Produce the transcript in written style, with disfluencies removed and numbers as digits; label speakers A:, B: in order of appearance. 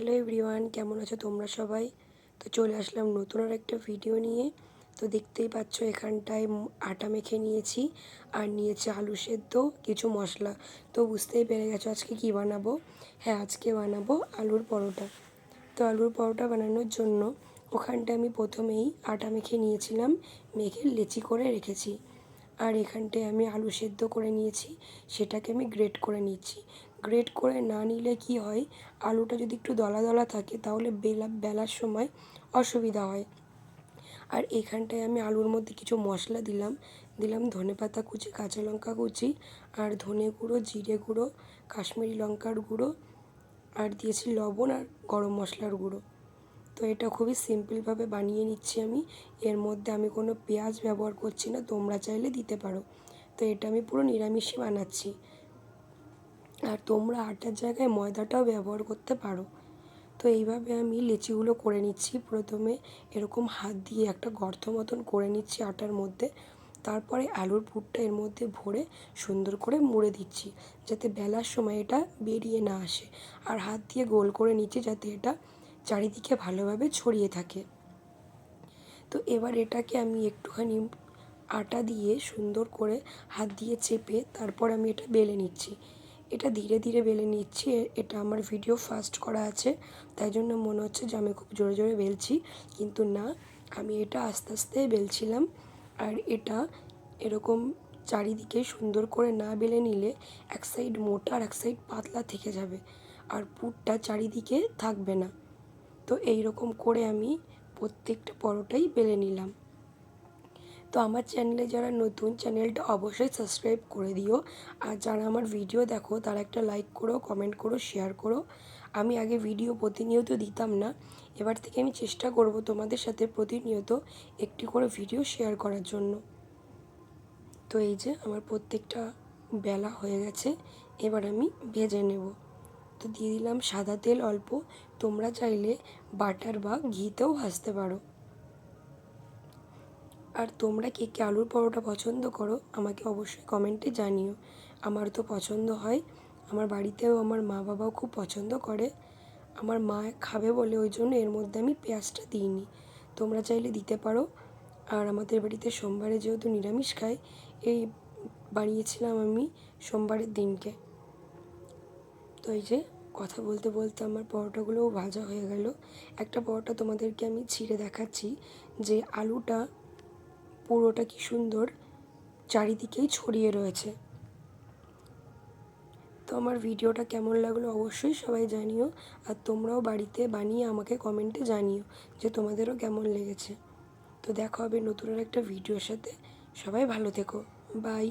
A: Hello everyone, কেমন আছো তোমরা সবাই? তো চলে আসলাম নতুন আর একটা ভিডিও নিয়ে। তো দেখতেই পাচ্ছ এখানটায় আটা মেখে নিয়েছি আর নিয়েছি আলু সেদ্ধ, কিছু মশলা। তো বুঝতেই পেরে গেছো আজকে কি বানাবো। হ্যাঁ, আজকে বানাবো আলুর পরোটা। তো আলুর পরোটা বানানোর জন্য ওখানটায় আমি প্রথমেই আটা মেখে নিয়েছিলাম, মেখে লেচি করে রেখেছি। আর এখানটায় আমি আলু সেদ্ধ করে নিয়েছি, সেটাকে আমি গ্রেট করে নিচ্ছি। গ্রেট করে না নিলে কি হয়, আলুটা যদি একটু দলা দলা থাকে তাহলে বেলার সময় অসুবিধা হয়। আর এখানটায় আমি আলুর মধ্যে কিছু মশলা দিলাম ধনেপাতা কুচি, কাঁচা লঙ্কা কুচি, আর ধনে গুঁড়ো, জিরে গুঁড়ো, কাশ্মীরি লঙ্কার গুঁড়ো, আর দিয়েছি লবণ আর গরম মশলার গুঁড়ো। তো এটা খুবই সিম্পলভাবে বানিয়ে নিচ্ছি আমি। এর মধ্যে আমি কোনো পেঁয়াজ ব্যবহার করছি না, তোমরা চাইলে দিতে পারো। তো এটা আমি পুরো নিরামিষই বানাচ্ছি। আর তোমরা আটার জায়গায় ময়দাটাও ব্যবহার করতে পারো। তো এইভাবে আমি লেচিগুলো করে নিচ্ছি। প্রথমে এরকম হাত দিয়ে একটা গর্ত মতন করে নিচ্ছি আটার মধ্যে। তারপরে আলুর পুরটা এর মধ্যে ভরে সুন্দর করে মুড়ে দিচ্ছি, যাতে বেলার সময় এটা বেরিয়ে না আসে। আর হাত দিয়ে গোল করে নিচ্ছি যাতে এটা চারিদিকে ভালোভাবে ছড়িয়ে থাকে। তো এবার এটাকে আমি একটুখানি আটা দিয়ে সুন্দর করে হাত দিয়ে চেপে তারপর আমি এটা বেলে নিচ্ছি। এটা ধীরে ধীরে বেলে নিচ্ছি। এটা আমার ভিডিও ফাস্ট করা আছে, তাই জন্য মনে হচ্ছে যে আমি খুব জোরে জোরে বেলছি, কিন্তু না, আমি এটা আস্তে আস্তে বেলছিলাম। আর এটা এরকম চারিদিকে সুন্দর করে না বেলে নিলে এক সাইড মোটা আর এক সাইড পাতলা থেকে যাবে, আর পুরটা চারিদিকে থাকবে না। তো এই রকম করে আমি প্রত্যেকটা পরোটাই বেলে নিলাম। তো আমার চ্যানেলে যারা নতুন, চ্যানেলটা অবশ্যই সাবস্ক্রাইব করে দিও। আর যারা আমার ভিডিও দেখো তারা একটা লাইক করো, কমেন্ট করো, শেয়ার করো। আমি আগে ভিডিও প্রতিনিয়ত দিতাম না, এবার থেকে আমি চেষ্টা করব তোমাদের সাথে প্রতিনিয়ত একটি করে ভিডিও শেয়ার করার জন্য। তো এই যে আমার প্রত্যেকটা বেলা হয়ে গেছে, এবার আমি ভেজে নেব। তো দিয়ে দিলাম সাদা তেল অল্প, তোমরা চাইলে বাটার বা ঘিতেও ভাজতে পারো। আর তোমরা কে কে আলুর পরোটা পছন্দ করো আমাকে অবশ্যই কমেন্টে জানিও। আমার তো পছন্দ হয়, আমার বাড়িতেও আমার মা বাবাও খুব পছন্দ করে। আমার মা খাবে বলে ওই জন্য এর মধ্যে আমি পেঁয়াজটা দিইনি, তোমরা চাইলে দিতে পারো। আর আমাদের বাড়িতে সোমবারে যেহেতু নিরামিষ খায়, এই বানিয়েছিলাম আমি সোমবারের দিনকে। তো এই যে কথা বলতে বলতে আমার পরোটাগুলোও ভাজা হয়ে গেল। একটা পরোটা তোমাদেরকে আমি ছিঁড়ে দেখাচ্ছি যে আলুটা পুরোটা কি সুন্দর চারিদিকেই ছড়িয়ে রয়েছে। তো আমার ভিডিওটা কেমন লাগলো অবশ্যই সবাই জানিও। আর তোমরাও বাড়িতে বানিয়ে আমাকে কমেন্টে জানিও যে তোমাদেরও কেমন লেগেছে। তো দেখা হবে নতুন আর একটা ভিডিওর সাথে। সবাই ভালো থেকো, বাই।